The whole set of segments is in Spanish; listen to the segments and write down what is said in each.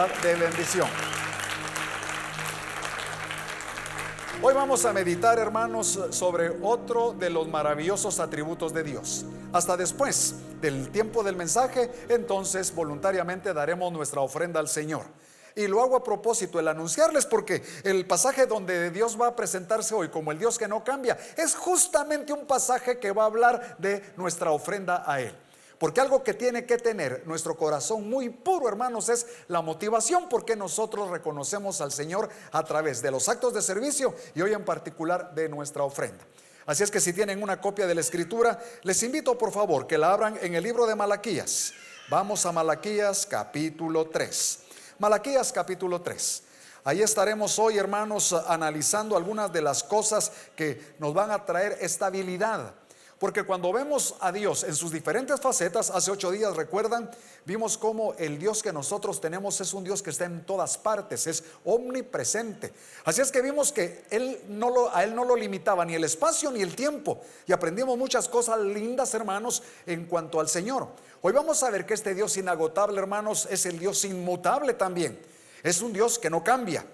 De bendición. Hoy vamos a meditar, hermanos, sobre otro de los maravillosos atributos de Dios. Hasta después del tiempo del mensaje, entonces voluntariamente daremos nuestra ofrenda al Señor. Y lo hago a propósito, el anunciarles, porque el pasaje donde Dios va a presentarse hoy como el Dios que no cambia, es justamente un pasaje que va a hablar de nuestra ofrenda a Él. Porque algo que tiene que tener nuestro corazón muy puro, hermanos, es la motivación porque nosotros reconocemos al Señor a través de los actos de servicio y hoy en particular de nuestra ofrenda. Así es que si tienen una copia de la Escritura, les invito por favor que la abran en el libro de Malaquías. Vamos a Malaquías capítulo 3. Malaquías capítulo 3. Ahí estaremos hoy, hermanos, analizando algunas de las cosas que nos van a traer estabilidad. Porque cuando vemos a Dios en sus diferentes facetas, hace 8 días, recuerdan, vimos cómo el Dios que nosotros tenemos es un Dios que está en todas partes, es omnipresente. Así es que vimos que a Él no lo limitaba ni el espacio ni el tiempo. Y aprendimos muchas cosas lindas, hermanos, en cuanto al Señor. Hoy vamos a ver que este Dios inagotable, hermanos, es el Dios inmutable también. Es un Dios que no cambia.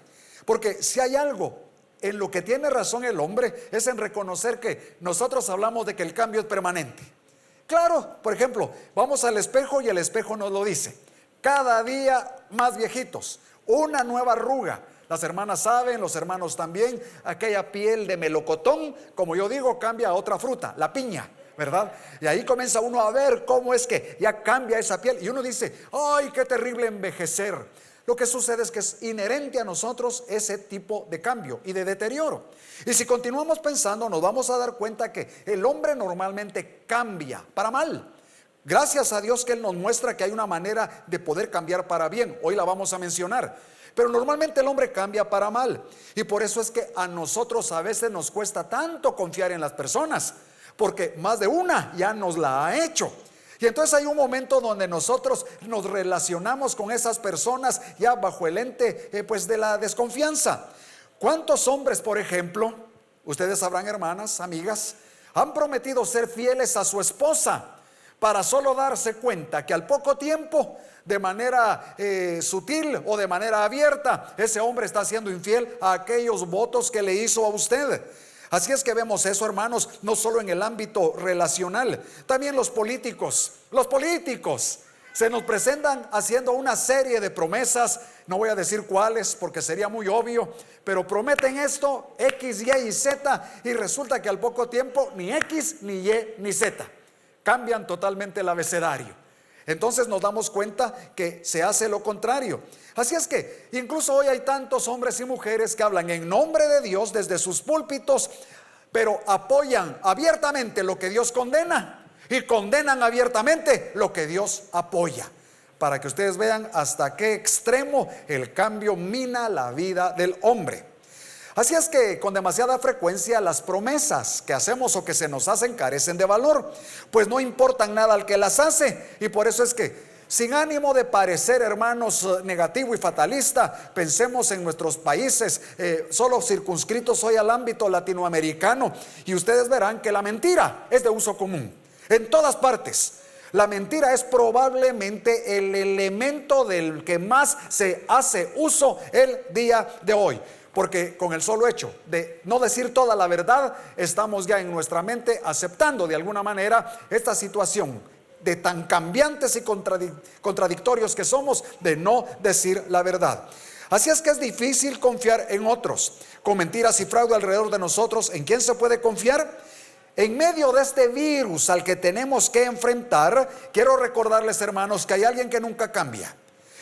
Porque si hay algo en lo que tiene razón el hombre, es en reconocer que nosotros hablamos de que el cambio es permanente. Claro, por ejemplo, vamos al espejo y el espejo nos lo dice. Cada día más viejitos, una nueva arruga. Las hermanas saben, los hermanos también. Aquella piel de melocotón, como yo digo, cambia a otra fruta, la piña, ¿verdad? Y ahí comienza uno a ver cómo es que ya cambia esa piel. Y uno dice, ¡ay, qué terrible envejecer! Lo que sucede es que es inherente a nosotros ese tipo de cambio y de deterioro. Y si continuamos pensando, nos vamos a dar cuenta que el hombre normalmente cambia para mal. Gracias a Dios que Él nos muestra que hay una manera de poder cambiar para bien. Hoy la vamos a mencionar. Pero normalmente el hombre cambia para mal. Y por eso es que a nosotros a veces nos cuesta tanto confiar en las personas. Porque más de una ya nos la ha hecho. Y entonces hay un momento donde nosotros nos relacionamos con esas personas ya bajo el ente pues de la desconfianza. ¿Cuántos hombres, por ejemplo, ustedes sabrán, hermanas, amigas, han prometido ser fieles a su esposa para solo darse cuenta que al poco tiempo, de manera sutil o de manera abierta, ese hombre está siendo infiel a aquellos votos que le hizo a usted? Así es que vemos eso, hermanos, no solo en el ámbito relacional, también los políticos se nos presentan haciendo una serie de promesas. No voy a decir cuáles porque sería muy obvio, pero prometen esto, X, Y y Z, y resulta que al poco tiempo ni X, ni Y, ni Z, cambian totalmente el abecedario. Entonces nos damos cuenta que se hace lo contrario. Así es que incluso hoy hay tantos hombres y mujeres que hablan en nombre de Dios desde sus púlpitos, pero apoyan abiertamente lo que Dios condena y condenan abiertamente lo que Dios apoya. Para que ustedes vean hasta qué extremo el cambio mina la vida del hombre. Así es que con demasiada frecuencia las promesas que hacemos o que se nos hacen carecen de valor, pues no importan nada al que las hace. Y por eso es que, sin ánimo de parecer, hermanos, negativo y fatalista, pensemos en nuestros países, solo circunscritos hoy al ámbito latinoamericano, y ustedes verán que la mentira es de uso común en todas partes. La mentira es probablemente el elemento del que más se hace uso el día de hoy. Porque con el solo hecho de no decir toda la verdad, estamos ya en nuestra mente aceptando de alguna manera esta situación de tan cambiantes y contradictorios que somos de no decir la verdad. Así es que es difícil confiar en otros. Con mentiras y fraude alrededor de nosotros, ¿en quién se puede confiar? En medio de este virus al que tenemos que enfrentar, quiero recordarles, hermanos, que hay alguien que nunca cambia.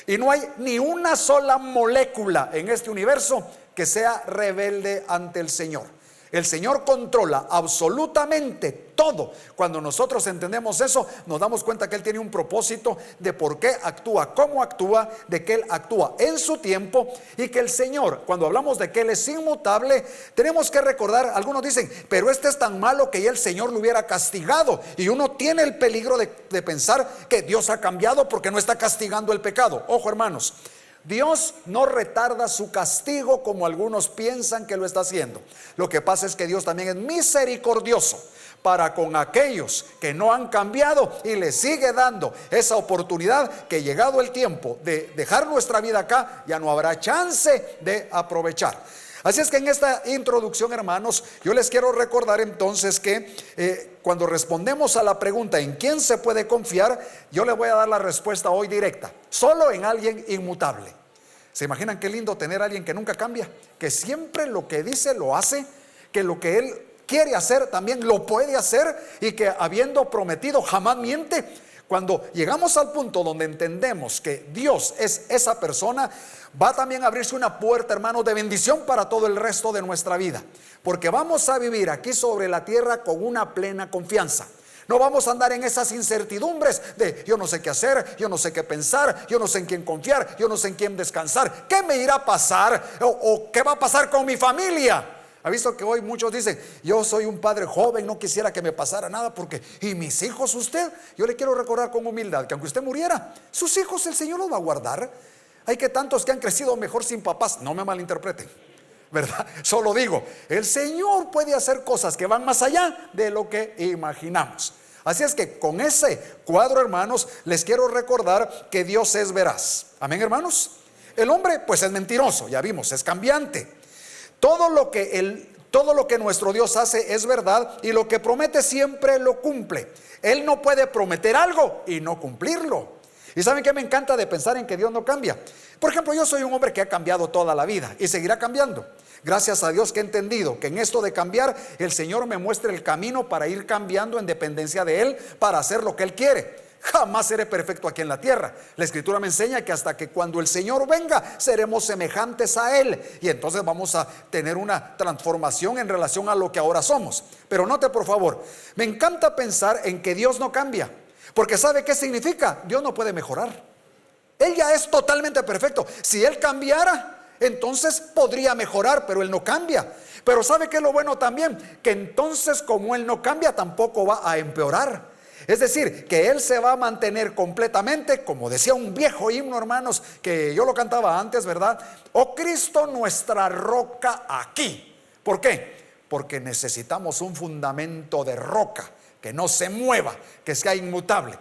Y no hay ni una sola molécula en este universo que sea rebelde ante el Señor. El Señor controla absolutamente todo. Cuando nosotros entendemos eso, nos damos cuenta que Él tiene un propósito de por qué actúa, cómo actúa, de que Él actúa en su tiempo, y que el Señor, cuando hablamos de que Él es inmutable, tenemos que recordar, algunos dicen, pero este es tan malo que ya el Señor lo hubiera castigado, y uno tiene el peligro de pensar que Dios ha cambiado porque no está castigando el pecado. Ojo, hermanos, Dios no retarda su castigo como algunos piensan que lo está haciendo. Lo que pasa es que Dios también es misericordioso. para con aquellos que no han cambiado, y les sigue dando esa oportunidad que, llegado el tiempo de dejar nuestra vida acá, ya no habrá chance de aprovechar. Así es que en esta introducción, hermanos, yo les quiero recordar entonces que cuando respondemos a la pregunta ¿en quién se puede confiar?, yo le voy a dar la respuesta hoy directa: solo en alguien inmutable. ¿Se imaginan qué lindo tener a alguien que nunca cambia? Que siempre lo que dice lo hace, que lo que él quiere hacer también lo puede hacer, y que habiendo prometido jamás miente. Cuando llegamos al punto donde entendemos que Dios es esa persona, va también a abrirse una puerta, hermanos, de bendición para todo el resto de nuestra vida, porque vamos a vivir aquí sobre la tierra con una plena confianza. No vamos a andar en esas incertidumbres de yo no sé qué hacer, yo no sé qué pensar, yo no sé en quién confiar, yo no sé en quién descansar, qué me irá a pasar o qué va a pasar con mi familia. ¿Ha visto que hoy muchos dicen: yo soy un padre joven, no quisiera que me pasara nada porque, ¿y mis hijos usted? Yo le quiero recordar con humildad que aunque usted muriera, sus hijos el Señor los va a guardar. Hay que tantos que han crecido mejor sin papás, no me malinterpreten, ¿verdad? Solo digo, el Señor puede hacer cosas que van más allá de lo que imaginamos. Así es que con ese cuadro, hermanos, les quiero recordar que Dios es veraz. Amén, hermanos. El hombre pues es mentiroso, ya vimos, es cambiante. Todo lo que nuestro Dios hace es verdad, y lo que promete siempre lo cumple. Él no puede prometer algo y no cumplirlo. ¿Y saben qué me encanta de pensar en que Dios no cambia? Por ejemplo, yo soy un hombre que ha cambiado toda la vida y seguirá cambiando. Gracias a Dios que he entendido que en esto de cambiar, el Señor me muestra el camino para ir cambiando en dependencia de Él, para hacer lo que Él quiere. Jamás seré perfecto aquí en la tierra. La Escritura me enseña que hasta que cuando el Señor venga, seremos semejantes a Él, y entonces vamos a tener una transformación en relación a lo que ahora somos. Pero note, por favor, me encanta pensar en que Dios no cambia, porque ¿sabe qué significa? Dios no puede mejorar. Él ya es totalmente perfecto. Si Él cambiara, entonces podría mejorar, pero Él no cambia. Pero ¿sabe qué es lo bueno también? Que entonces, como Él no cambia, tampoco va a empeorar. Es decir, que Él se va a mantener completamente, como decía un viejo himno, hermanos, que yo lo cantaba antes, ¿verdad? Oh Cristo, nuestra roca aquí. ¿Por qué? Porque necesitamos un fundamento de roca que no se mueva, que sea inmutable.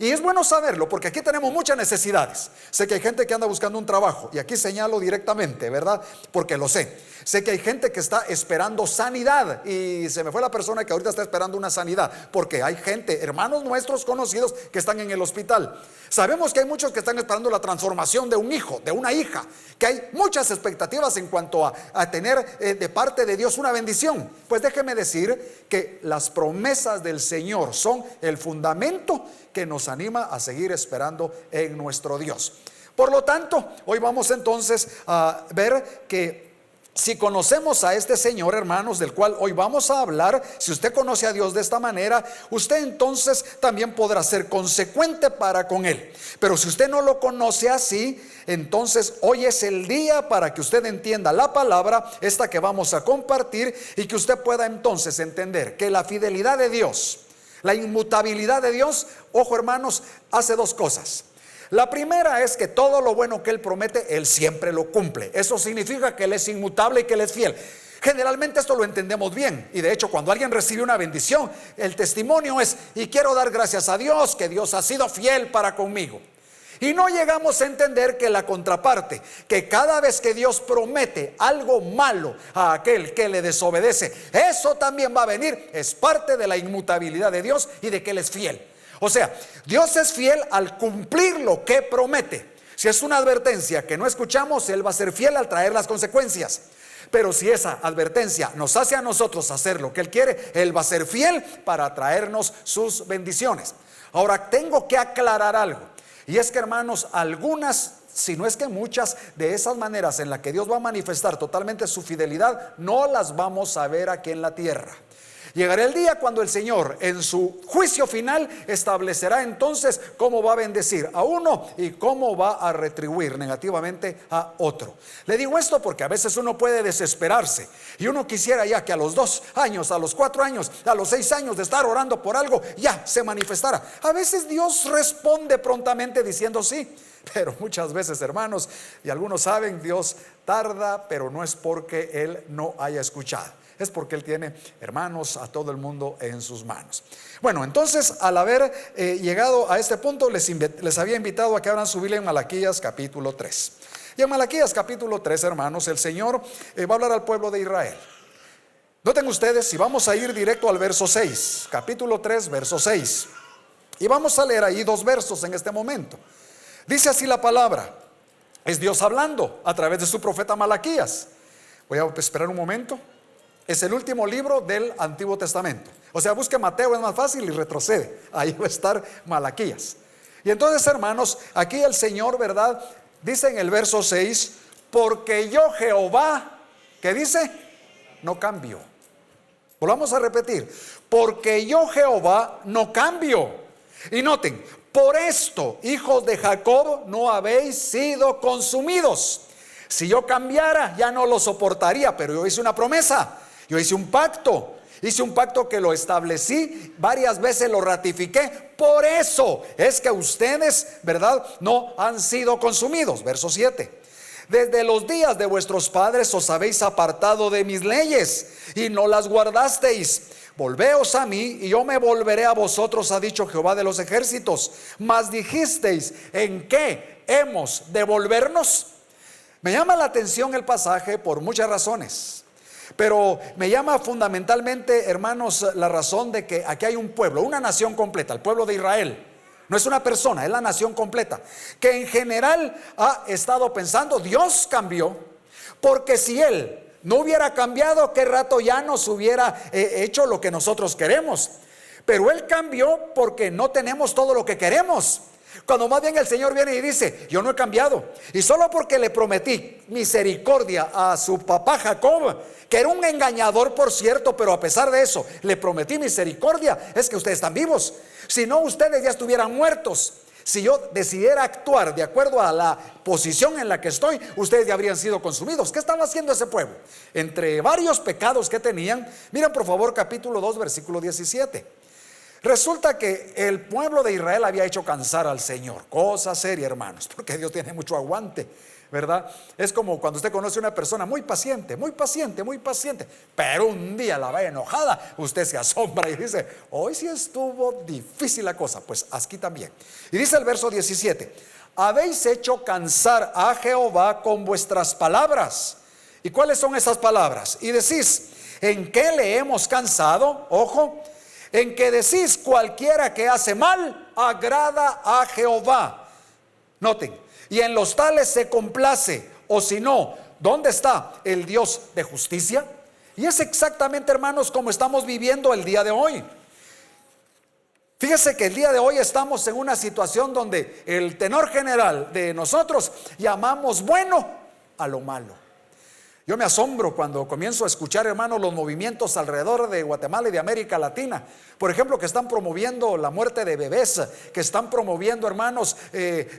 Y es bueno saberlo, porque aquí tenemos muchas necesidades. Sé que hay gente que anda buscando un trabajo, y aquí señalo directamente, ¿verdad? Porque lo sé. Sé que hay gente que está esperando sanidad, y se me fue la persona que ahorita está esperando una sanidad, porque hay gente, hermanos nuestros conocidos, que están en el hospital. Sabemos que hay muchos que están esperando la transformación de un hijo, de una hija, que hay muchas expectativas en cuanto a tener de parte de Dios una bendición. Pues déjeme decir que las promesas del Señor son el fundamento que nos anima a seguir esperando en nuestro Dios. Por lo tanto, hoy vamos entonces a ver que si conocemos a este Señor, hermanos, del cual hoy vamos a hablar, si usted conoce a Dios de esta manera, usted entonces también podrá ser consecuente para con Él. Pero si usted no lo conoce así, entonces hoy es el día para que usted entienda la palabra, esta que vamos a compartir, y que usted pueda entonces entender que la fidelidad de Dios, la inmutabilidad de Dios, ojo hermanos, hace dos cosas. La primera es que todo lo bueno que Él promete, Él siempre lo cumple. Eso significa que Él es inmutable y que Él es fiel. Generalmente esto lo entendemos bien, y de hecho cuando alguien recibe una bendición, el testimonio es: y quiero dar gracias a Dios, que Dios ha sido fiel para conmigo. Y no llegamos a entender que la contraparte, que cada vez que Dios promete algo malo a aquel que le desobedece, eso también va a venir, es parte de la inmutabilidad de Dios y de que Él es fiel. O sea, Dios es fiel al cumplir lo que promete. Si es una advertencia que no escuchamos, Él va a ser fiel al traer las consecuencias. Pero si esa advertencia nos hace a nosotros hacer lo que Él quiere, Él va a ser fiel para traernos sus bendiciones. Ahora tengo que aclarar algo, y es que, hermanos, algunas, si no es que muchas de esas maneras en las que Dios va a manifestar totalmente su fidelidad, no las vamos a ver aquí en la tierra. Llegará el día cuando el Señor, en su juicio final, establecerá entonces cómo va a bendecir a uno y cómo va a retribuir negativamente a otro. Le digo esto porque a veces uno puede desesperarse, y uno quisiera ya que a los 2 años, a los 4 años, a los 6 años de estar orando por algo, ya se manifestara. A veces Dios responde prontamente diciendo sí, Pero muchas veces, hermanos, y algunos saben, Dios tarda, pero no es porque Él no haya escuchado, es porque Él tiene, hermanos, a todo el mundo en sus manos. Bueno, entonces, al haber llegado a este punto, les había invitado a que abran su Biblia en Malaquías capítulo 3. Y en Malaquías capítulo 3, hermanos, el Señor va a hablar al pueblo de Israel. Noten ustedes, si vamos a ir directo al verso 6, capítulo 3, verso 6. Y vamos a leer ahí 2 versos en este momento. Dice así la palabra. Es Dios hablando a través de su profeta Malaquías. Voy a esperar un momento. Es el último libro del Antiguo Testamento. O sea, busque Mateo, es más fácil, y retrocede. Ahí va a estar Malaquías. Y entonces, hermanos, aquí el Señor, ¿verdad? Dice en el verso 6, porque yo Jehová, ¿qué dice? No cambio. Volvamos a repetir, porque yo Jehová no cambio. Y noten, por esto, hijos de Jacob, no habéis sido consumidos. Si yo cambiara, ya no lo soportaría, pero yo hice una promesa, yo hice un pacto. Hice un pacto que lo establecí, varias veces lo ratifiqué. Por eso es que ustedes, ¿verdad?, no han sido consumidos. Verso 7. Desde los días de vuestros padres os habéis apartado de mis leyes y no las guardasteis. Volveos a mí y yo me volveré a vosotros, ha dicho Jehová de los ejércitos. Mas dijisteis, ¿en qué hemos de volvernos? Me llama la atención el pasaje por muchas razones, pero me llama fundamentalmente, hermanos, la razón de que aquí hay un pueblo, una nación completa, el pueblo de Israel. No es una persona, es la nación completa, que en general ha estado pensando, Dios cambió, porque si Él no hubiera cambiado, qué rato ya nos hubiera hecho lo que nosotros queremos. Pero Él cambió porque no tenemos todo lo que queremos. Cuando más bien el Señor viene y dice, yo no he cambiado, y solo porque le prometí misericordia a su papá Jacob, que era un engañador por cierto, pero a pesar de eso le prometí misericordia, es que ustedes están vivos. Si no, ustedes ya estuvieran muertos. Si yo decidiera actuar de acuerdo a la posición en la que estoy, ustedes ya habrían sido consumidos. ¿Qué estaba haciendo ese pueblo? Entre varios pecados que tenían, miren por favor capítulo 2 versículo 17. Resulta que el pueblo de Israel había hecho cansar al Señor. Cosa seria, hermanos, porque Dios tiene mucho aguante, ¿verdad? Es como cuando usted conoce a una persona muy paciente, muy paciente, muy paciente, pero un día la va enojada, usted se asombra y dice, hoy sí estuvo difícil la cosa. Pues aquí también. Y dice el verso 17, habéis hecho cansar a Jehová con vuestras palabras. ¿Y cuáles son esas palabras? Y decís, ¿en qué le hemos cansado? Ojo, en que decís, cualquiera que hace mal agrada a Jehová. Noten, y en los tales se complace, o si no, ¿dónde está el Dios de justicia? Y es exactamente, hermanos, como estamos viviendo el día de hoy. Fíjese que el día de hoy estamos en una situación donde el tenor general de nosotros llamamos bueno a lo malo. Yo me asombro cuando comienzo a escuchar, hermanos, los movimientos alrededor de Guatemala y de América Latina. Por ejemplo, que están promoviendo la muerte de bebés, que están promoviendo, hermanos,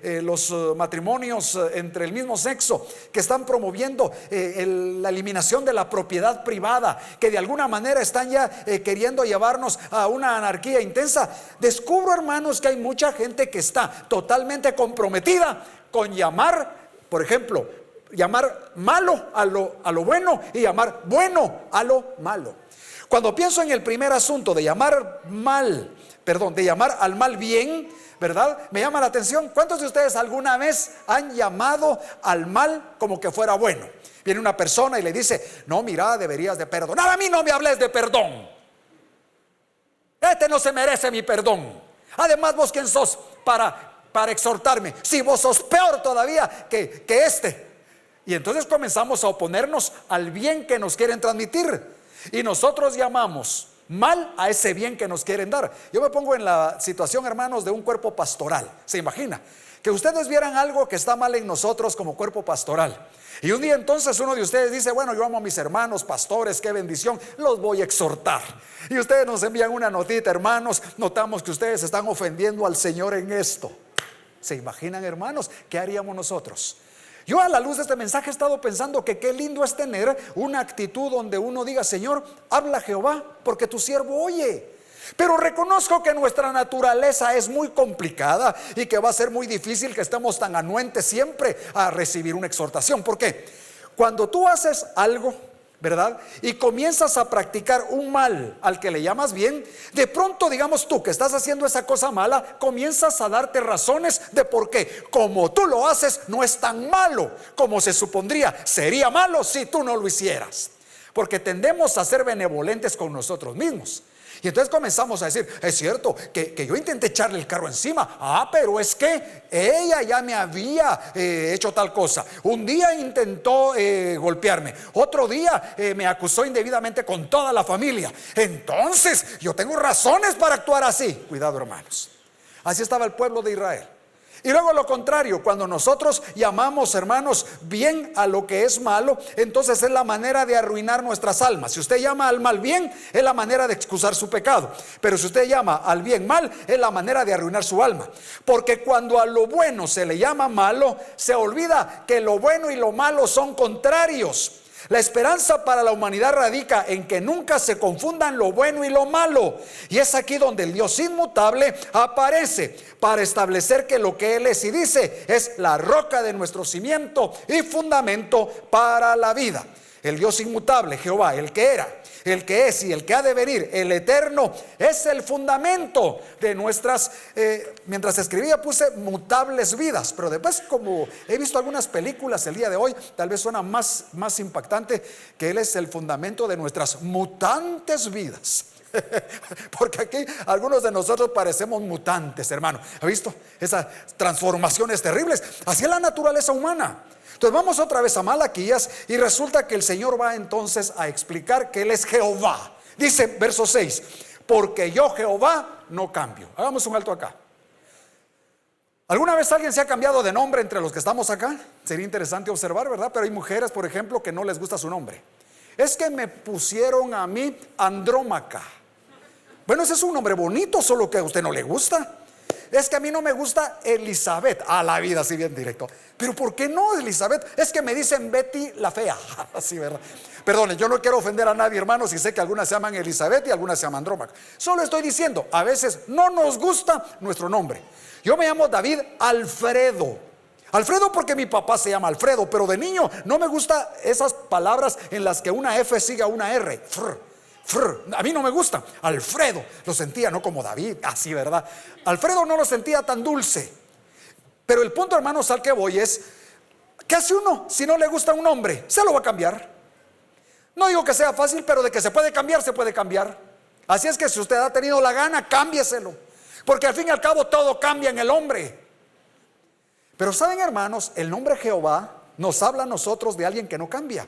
los matrimonios entre el mismo sexo, que están promoviendo la eliminación de la propiedad privada, que de alguna manera están ya queriendo llevarnos a una anarquía intensa. Descubro, hermanos, que hay mucha gente que está totalmente comprometida con llamar, por ejemplo, llamar malo a lo bueno y llamar bueno a lo malo. Cuando pienso en el primer asunto de llamar de llamar al mal bien, ¿verdad? Me llama la atención. ¿Cuántos de ustedes alguna vez han llamado al mal como que fuera bueno? Viene una persona y le dice, no, mira, deberías de perdonar. A mí no me hables de perdón. Este no se merece mi perdón. Además, vos quién sos para exhortarme, si vos sos peor todavía que este. Y entonces comenzamos a oponernos al bien que nos quieren transmitir, y nosotros llamamos mal a ese bien que nos quieren dar. Yo me pongo en la situación, hermanos, de un cuerpo pastoral. ¿Se imagina? Que ustedes vieran algo que está mal en nosotros como cuerpo pastoral, y un día entonces uno de ustedes dice, bueno, yo amo a mis hermanos pastores, qué bendición, los voy a exhortar. Y ustedes nos envían una notita, hermanos, notamos que ustedes están ofendiendo al Señor en esto. ¿Se imaginan, hermanos? ¿Qué haríamos nosotros? Yo, a la luz de este mensaje, he estado pensando que qué lindo es tener una actitud donde uno diga, Señor, habla Jehová, porque tu siervo oye. Pero reconozco que nuestra naturaleza es muy complicada y que va a ser muy difícil que estemos tan anuentes siempre a recibir una exhortación. ¿Por qué? Cuando tú haces algo, ¿verdad?, y comienzas a practicar un mal al que le llamas bien, de pronto, digamos, tú que estás haciendo esa cosa mala, comienzas a darte razones de por qué, como tú lo haces, no es tan malo como se supondría. Sería malo si tú no lo hicieras, porque tendemos a ser benevolentes con nosotros mismos. Y entonces comenzamos a decir, es cierto que yo intenté echarle el carro encima. Pero es que ella ya me había hecho tal cosa. Un día intentó golpearme. Otro día me acusó indebidamente con toda la familia. Entonces yo tengo razones para actuar así. Cuidado, hermanos. Así estaba el pueblo de Israel. Y luego lo contrario, cuando nosotros llamamos, hermanos, bien a lo que es malo, entonces es la manera de arruinar nuestras almas. Si usted llama al mal bien, es la manera de excusar su pecado. Pero si usted llama al bien mal, es la manera de arruinar su alma. Porque cuando a lo bueno se le llama malo, se olvida que lo bueno y lo malo son contrarios. La esperanza para la humanidad radica en que nunca se confundan lo bueno y lo malo. Y es aquí donde el Dios inmutable aparece para establecer que lo que Él es y dice es la roca de nuestro cimiento y fundamento para la vida. El Dios inmutable, Jehová, el que era, el que es y el que ha de venir, el eterno, es el fundamento de nuestras, mientras escribía puse mutables vidas, pero después, como he visto algunas películas el día de hoy, tal vez suena más impactante que Él es el fundamento de nuestras mutantes vidas. Porque aquí algunos de nosotros parecemos mutantes, hermano. ¿Ha visto esas transformaciones terribles? Así es la naturaleza humana. Entonces vamos otra vez a Malaquías y resulta que el Señor va entonces a explicar que Él es Jehová. Dice verso 6, porque yo Jehová no cambio. Hagamos un alto acá. ¿Alguna vez alguien se ha cambiado de nombre entre los que estamos acá? Sería interesante observar, ¿verdad? Pero hay mujeres, por ejemplo, que no les gusta su nombre. Es que me pusieron a mí Andrómaca. Bueno, ese es un nombre bonito, solo que a usted no le gusta. Es que a mí no me gusta Elizabeth. A la vida, así bien directo. Pero ¿por qué no Elizabeth? Es que me dicen Betty la fea. Así, ¿verdad? Perdone, yo no quiero ofender a nadie, hermanos, y sé que algunas se llaman Elizabeth y algunas se llaman Andrómaca. Solo estoy diciendo, a veces no nos gusta nuestro nombre. Yo me llamo David Alfredo. Alfredo porque mi papá se llama Alfredo, pero de niño no me gusta esas palabras en las que una F siga una R. A mí no me gusta. Alfredo lo sentía no como David, así, ¿verdad? Alfredo no lo sentía tan dulce. Pero el punto, hermanos, al que voy es, ¿qué hace uno si no le gusta un nombre? Se lo va a cambiar. No digo que sea fácil, pero de que se puede cambiar, se puede cambiar. Así es que si usted ha tenido la gana, cámbieselo, porque al fin y al cabo todo cambia en el hombre. Pero saben, hermanos, el nombre Jehová nos habla a nosotros de alguien que no cambia.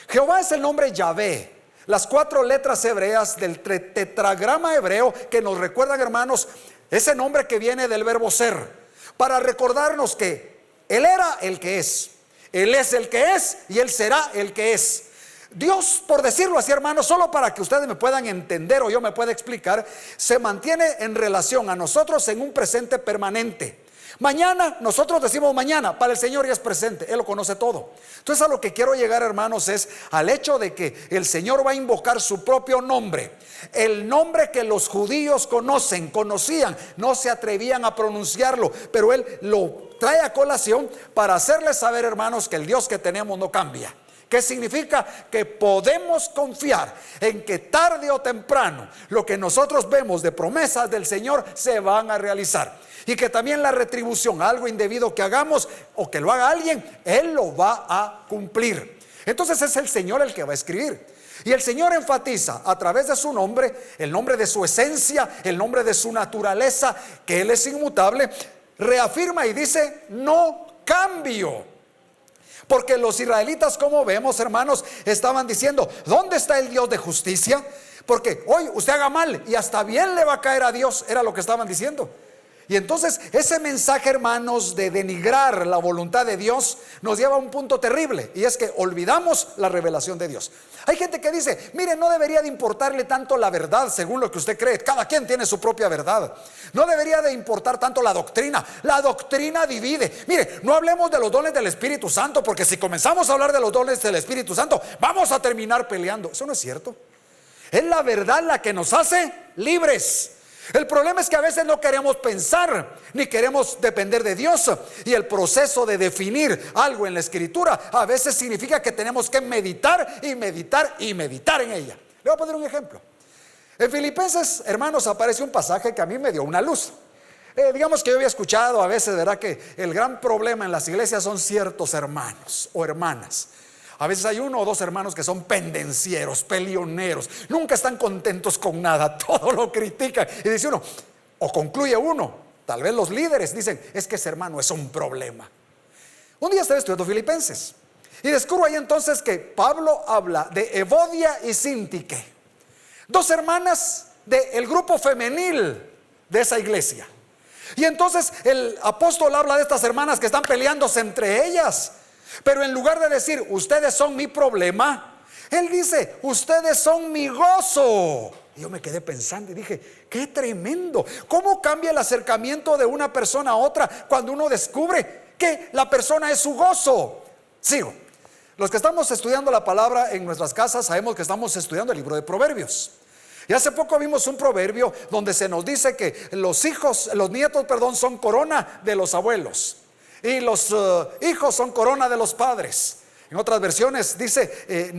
Jehová es el nombre Yahvé. Las 4 letras hebreas del tetragrama hebreo que nos recuerdan, hermanos, ese nombre que viene del verbo ser, para recordarnos que Él era el que es, Él es el que es y Él será el que es. Dios, por decirlo así, hermanos, solo para que ustedes me puedan entender o yo me pueda explicar, se mantiene en relación a nosotros en un presente permanente. Mañana, nosotros decimos mañana, para el Señor ya es presente, Él lo conoce todo. Entonces a lo que quiero llegar, hermanos, es al hecho de que el Señor va a invocar su propio nombre. El nombre que los judíos conocían, no se atrevían a pronunciarlo, pero Él lo trae a colación para hacerles saber, hermanos, que el Dios que tenemos no cambia. ¿Qué significa? Que podemos confiar en que tarde o temprano lo que nosotros vemos de promesas del Señor se van a realizar. Y que también la retribución, algo indebido que hagamos o que lo haga alguien, Él lo va a cumplir. Entonces es el Señor el que va a escribir. Y el Señor enfatiza a través de su nombre, el nombre de su esencia, el nombre de su naturaleza, que Él es inmutable. Reafirma y dice, no cambio. Porque los israelitas, como vemos, hermanos, estaban diciendo, ¿dónde está el Dios de justicia? Porque hoy usted haga mal y hasta bien le va a caer a Dios, era lo que estaban diciendo. Y entonces ese mensaje, hermanos, de denigrar la voluntad de Dios nos lleva a un punto terrible, y es que olvidamos la revelación de Dios. Hay gente que dice, mire, no debería de importarle tanto la verdad según lo que usted cree. Cada quien tiene su propia verdad. No debería de importar tanto la doctrina. La doctrina divide. Mire, no hablemos de los dones del Espíritu Santo, porque si comenzamos a hablar de los dones del Espíritu Santo, vamos a terminar peleando. Eso no es cierto. Es la verdad la que nos hace libres. El problema es que a veces no queremos pensar ni queremos depender de Dios, y el proceso de definir algo en la Escritura a veces significa que tenemos que meditar y meditar y meditar en ella. Le voy a poner un ejemplo. En Filipenses, hermanos, aparece un pasaje que a mí me dio una luz. Digamos que yo había escuchado a veces, ¿verdad?, que el gran problema en las iglesias son ciertos hermanos o hermanas. A veces hay uno o dos hermanos que son pendencieros, peleoneros, nunca están contentos con nada, todo lo critican. Y dice uno, o concluye uno, tal vez los líderes dicen, es que ese hermano es un problema. Un día estaba estudiando Filipenses y descubro ahí entonces que Pablo habla de Evodia y Síntique, dos hermanas del grupo femenil de esa iglesia. Y entonces el apóstol habla de estas hermanas que están peleándose entre ellas. Pero en lugar de decir, ustedes son mi problema, él dice, ustedes son mi gozo. Y yo me quedé pensando y dije, qué tremendo. ¿Cómo cambia el acercamiento de una persona a otra cuando uno descubre que la persona es su gozo? Sigo. Los que estamos estudiando la palabra en nuestras casas sabemos que estamos estudiando el libro de Proverbios. Y hace poco vimos un proverbio donde se nos dice que los nietos, son corona de los abuelos. Y los hijos son corona de los padres. En otras versiones dice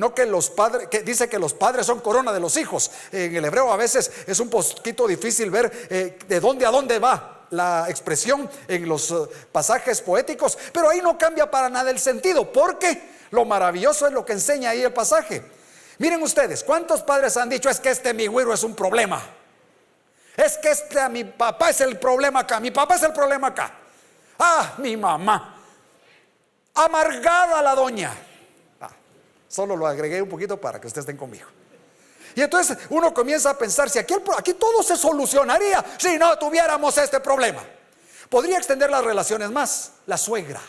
dice que los padres son corona de los hijos. En el hebreo a veces es un poquito difícil ver de dónde a dónde va la expresión en los pasajes poéticos, pero ahí no cambia para nada el sentido, porque lo maravilloso es lo que enseña ahí el pasaje. Miren ustedes, ¿cuántos padres han dicho, es que mi güiro es un problema? Es que mi papá es el problema acá, mi papá es el problema acá. Ah, mi mamá, amargada la doña. Solo lo agregué un poquito para que ustedes estén conmigo. Y entonces uno comienza a pensar, si aquí todo se solucionaría si no tuviéramos este problema. Podría extender las relaciones más. La suegra,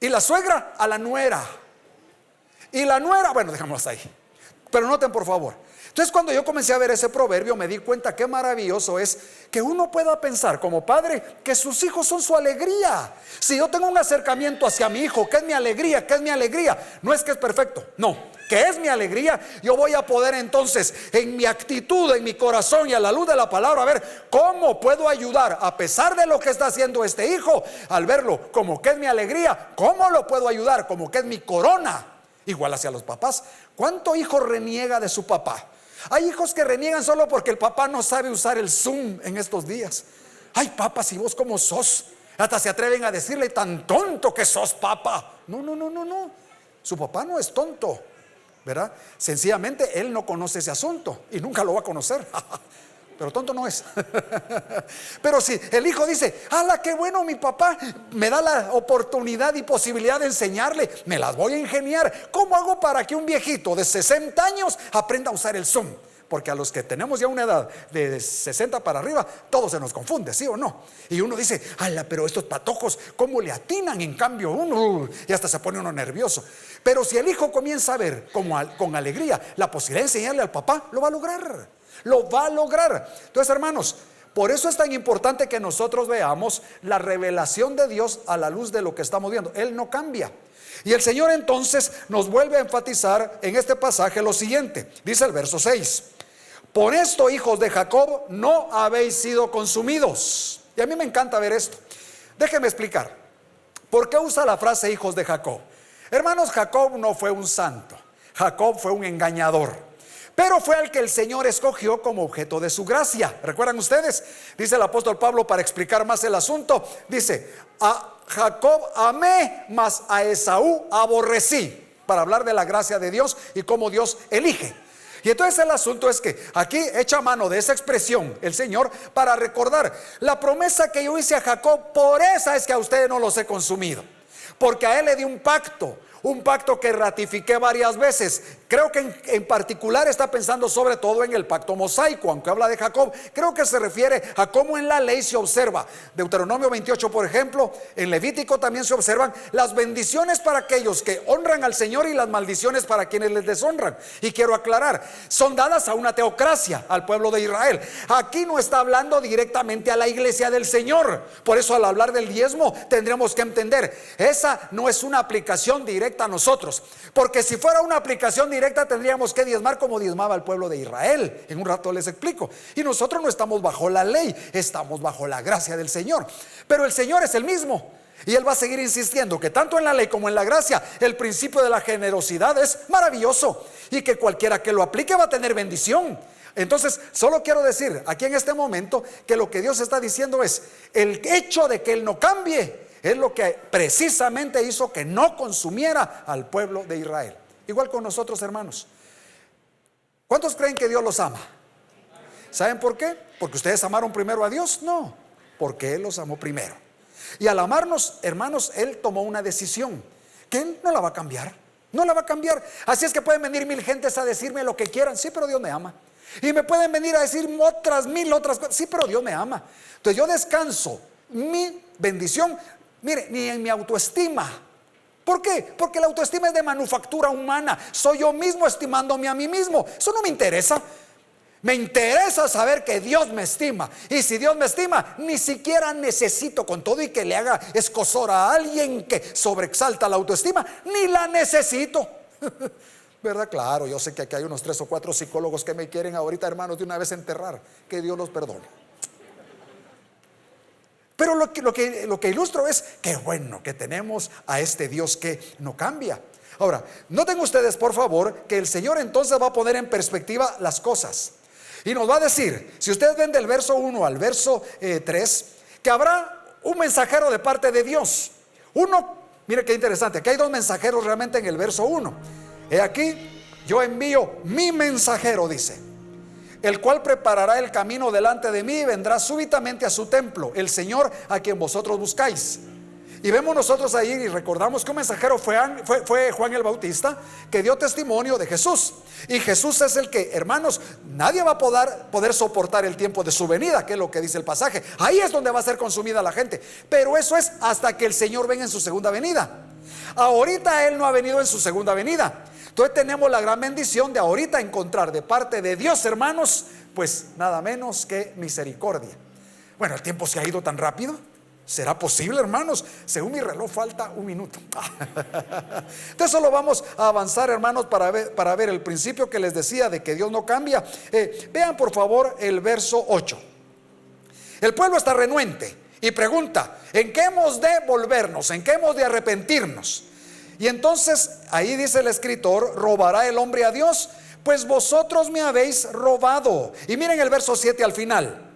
y la suegra a la nuera, y la nuera, bueno, dejémoslo ahí. Pero noten por favor. Entonces cuando yo comencé a ver ese proverbio me di cuenta qué maravilloso es que uno pueda pensar como padre que sus hijos son su alegría. Si yo tengo un acercamiento hacia mi hijo, ¿qué es mi alegría? ¿Qué es mi alegría? No es que es perfecto, no, que es mi alegría. Yo voy a poder entonces en mi actitud, en mi corazón y a la luz de la palabra, a ver cómo puedo ayudar a pesar de lo que está haciendo este hijo. Al verlo como que es mi alegría, ¿cómo lo puedo ayudar? Como que es mi corona. Igual hacia los papás. ¿Cuánto hijo reniega de su papá? Hay hijos que reniegan solo porque el papá no sabe usar el Zoom en estos días. Ay, papá, si vos como sos. Hasta se atreven a decirle, tan tonto que sos, papá. No. Su papá no es tonto, ¿verdad? Sencillamente él no conoce ese asunto y nunca lo va a conocer. Pero tonto no es. Pero si el hijo dice, ¡hala, qué bueno, mi papá me da la oportunidad y posibilidad de enseñarle! Me las voy a ingeniar. ¿Cómo hago para que un viejito de 60 años aprenda a usar el Zoom? Porque a los que tenemos ya una edad de 60 para arriba, todo se nos confunde, ¿sí o no? Y uno dice, ¡hala, pero estos patojos, cómo le atinan! En cambio uno, y hasta se pone uno nervioso. Pero si el hijo comienza a ver con alegría la posibilidad de enseñarle al papá, lo va a lograr. Lo va a lograr. Entonces, hermanos, por eso es tan importante que nosotros veamos la revelación de Dios a la luz de lo que estamos viendo. Él no cambia. Y el Señor entonces nos vuelve a enfatizar en este pasaje lo siguiente. Dice el verso 6: por esto, hijos de Jacob, no habéis sido consumidos. Y a mí me encanta ver esto. Déjenme explicar. ¿Por qué usa la frase hijos de Jacob? Hermanos, Jacob no fue un santo. Jacob fue un engañador. Pero fue al que el Señor escogió como objeto de su gracia. ¿Recuerdan ustedes? Dice el apóstol Pablo, para explicar más el asunto, dice: a Jacob amé, mas a Esaú aborrecí. Para hablar de la gracia de Dios y cómo Dios elige. Y entonces el asunto es que aquí echa mano de esa expresión el Señor para recordar la promesa que yo hice a Jacob. Por esa es que a ustedes no los he consumido, porque a él le di un pacto que ratifiqué varias veces. Creo que en particular está pensando sobre todo en el pacto mosaico. Aunque habla de Jacob, creo que se refiere a cómo en la ley se observa. Deuteronomio 28, por ejemplo. En Levítico también se observan las bendiciones para aquellos que honran al Señor y las maldiciones para quienes les deshonran. Y quiero aclarar, son dadas a una teocracia, al pueblo de Israel. Aquí no está hablando directamente a la iglesia del Señor. Por eso al hablar del diezmo tendremos que entender, esa esa no es una aplicación directa a nosotros, porque si fuera una aplicación directa tendríamos que diezmar como diezmaba el pueblo de Israel. En un rato les explico. Y nosotros no estamos bajo la ley, estamos bajo la gracia del Señor. Pero el Señor es el mismo, y Él va a seguir insistiendo que tanto en la ley como en la gracia el principio de la generosidad es maravilloso, y que cualquiera que lo aplique va a tener bendición. Entonces solo quiero decir aquí en este momento que lo que Dios está diciendo es el hecho de que Él no cambie es lo que precisamente hizo que no consumiera al pueblo de Israel. Igual con nosotros, hermanos. ¿Cuántos creen que Dios los ama? ¿Saben por qué? ¿Porque ustedes amaron primero a Dios? No, porque Él los amó primero. Y al amarnos, hermanos, Él tomó una decisión que Él no la va a cambiar. No la va a cambiar. Así es que pueden venir mil gentes a decirme lo que quieran. Sí, pero Dios me ama. Y me pueden venir a decir mil otras cosas. Sí, pero Dios me ama. Entonces yo descanso mi bendición, mire, ni en mi autoestima. ¿Por qué? Porque la autoestima es de manufactura humana. Soy yo mismo estimándome a mí mismo. Eso no me interesa. Me interesa saber que Dios me estima. Y si Dios me estima, ni siquiera necesito, con todo y que le haga escozor a alguien que sobreexalta la autoestima, ni la necesito. ¿Verdad? Claro, yo sé que aquí hay unos 3 o 4 psicólogos que me quieren ahorita, hermanos, de una vez enterrar. Que Dios los perdone. Pero lo que ilustro es que bueno que tenemos a este Dios que no cambia. Ahora, noten ustedes por favor que el Señor entonces va a poner en perspectiva las cosas. Y nos va a decir, si ustedes ven del verso 1 al verso 3, que habrá un mensajero de parte de Dios. Uno, mire qué interesante, aquí hay 2 mensajeros realmente en el verso 1. He aquí, yo envío mi mensajero, dice, el cual preparará el camino delante de mí y vendrá súbitamente a su templo, el Señor a quien vosotros buscáis. Y vemos nosotros ahí y recordamos que un mensajero fue Juan el Bautista, que dio testimonio de Jesús. Y Jesús es el que, hermanos, nadie va a poder soportar el tiempo de su venida, que es lo que dice el pasaje. Ahí es donde va a ser consumida la gente. Pero eso es hasta que el Señor venga en su segunda venida. Ahorita Él no ha venido en su segunda venida. Entonces tenemos la gran bendición de ahorita encontrar de parte de Dios, hermanos, pues nada menos que misericordia. Bueno, el tiempo se ha ido tan rápido. ¿Será posible, hermanos? Según mi reloj falta 1 minuto. Entonces solo vamos a avanzar, hermanos, para ver el principio que les decía de que Dios no cambia. Vean por favor el verso 8. El pueblo está renuente y pregunta, ¿en qué hemos de volvernos? ¿En qué hemos de arrepentirnos? Y entonces ahí dice el escritor, ¿robará el hombre a Dios? Pues vosotros me habéis robado. Y miren el verso 7 al final.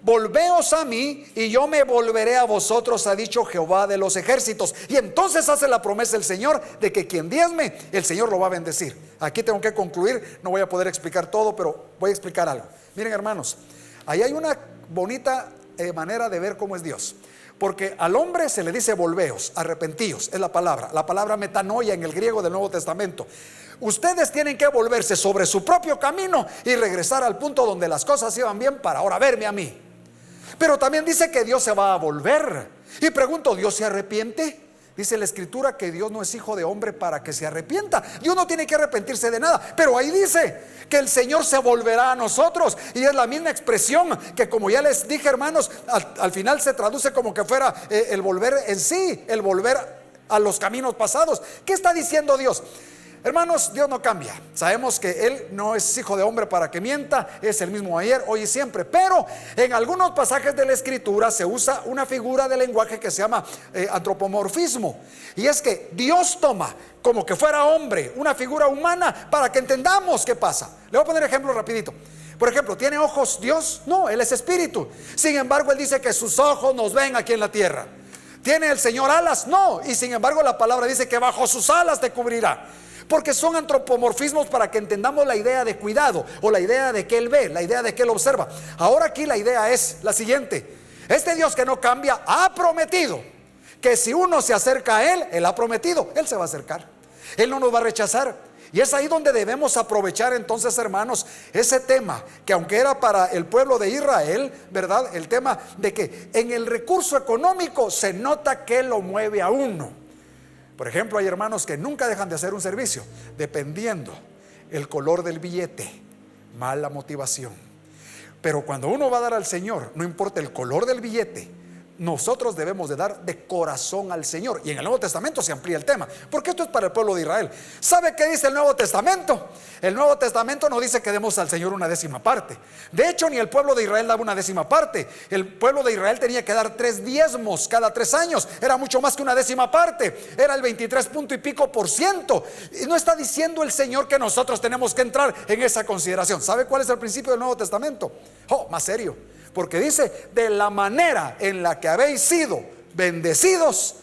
Volveos a mí y yo me volveré a vosotros, ha dicho Jehová de los ejércitos. Y entonces hace la promesa el Señor de que quien diezme, el Señor lo va a bendecir. Aquí tengo que concluir, no voy a poder explicar todo, pero voy a explicar algo. Miren, hermanos, ahí hay una bonita manera de ver cómo es Dios. Porque al hombre se le dice volveos, arrepentíos, es la palabra metanoia en el griego del Nuevo Testamento. Ustedes tienen que volverse sobre su propio camino y regresar al punto donde las cosas iban bien para ahora verme a mí. Pero también dice que Dios se va a volver. Y pregunto, ¿Dios se arrepiente? Dice la escritura que Dios no es hijo de hombre para que se arrepienta. Dios no tiene que arrepentirse de nada. Pero ahí dice que el Señor se volverá a nosotros. Y es la misma expresión que, como ya les dije, hermanos, al final se traduce como que fuera el volver en sí, el volver a los caminos pasados. ¿Qué está diciendo Dios? Hermanos, Dios no cambia. Sabemos que Él no es hijo de hombre para que mienta. Es el mismo ayer, hoy y siempre. Pero en algunos pasajes de la escritura se usa una figura de lenguaje que se llama antropomorfismo. Y es que Dios toma como que fuera hombre, una figura humana, para que entendamos qué pasa. Le voy a poner ejemplo rapidito. Por ejemplo, ¿tiene ojos Dios? No, Él es espíritu. Sin embargo, Él dice que sus ojos nos ven aquí en la tierra. ¿Tiene el Señor alas? No. Y sin embargo la palabra dice que bajo sus alas te cubrirá. Porque son antropomorfismos para que entendamos la idea de cuidado, o la idea de que Él ve, la idea de que Él observa. Ahora aquí la idea es la siguiente: este Dios que no cambia ha prometido que si uno se acerca a Él, Él ha prometido, Él se va a acercar, Él no nos va a rechazar. Y es ahí donde debemos aprovechar entonces, hermanos, ese tema que aunque era para el pueblo de Israel, ¿verdad? El tema de que en el recurso económico se nota que lo mueve a uno. Por ejemplo, hay hermanos que nunca dejan de hacer un servicio, dependiendo el color del billete, mala motivación. Pero cuando uno va a dar al Señor, no importa el color del billete, nosotros debemos de dar de corazón al Señor. Y en el Nuevo Testamento se amplía el tema, porque esto es para el pueblo de Israel. ¿Sabe qué dice el Nuevo Testamento? El Nuevo Testamento no dice que demos al Señor una décima parte. De hecho, ni el pueblo de Israel daba una décima parte. El pueblo de Israel tenía que dar 3 diezmos cada 3 años. Era mucho más que una décima parte. Era el 23 punto y pico %. Y no está diciendo el Señor que nosotros tenemos que entrar en esa consideración. ¿Sabe cuál es el principio del Nuevo Testamento? Más serio, porque dice: de la manera en la que habéis sido bendecidos,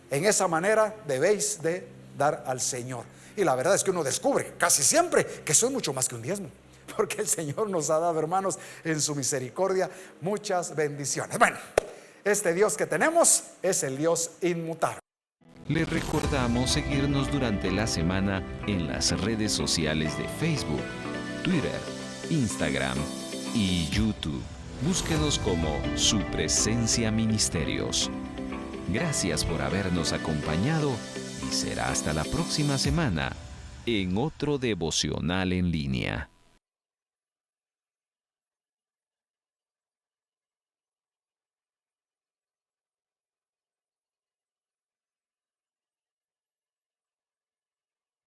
en esa manera debéis de dar al Señor. Y la verdad es que uno descubre casi siempre que eso es mucho más que un diezmo, porque el Señor nos ha dado, hermanos, en su misericordia muchas bendiciones. Bueno, este Dios que tenemos es el Dios inmutable. Le recordamos seguirnos durante la semana en las redes sociales de Facebook, Twitter, Instagram y YouTube. Búsquenos como Su Presencia Ministerios. Gracias por habernos acompañado y será hasta la próxima semana en otro devocional en línea.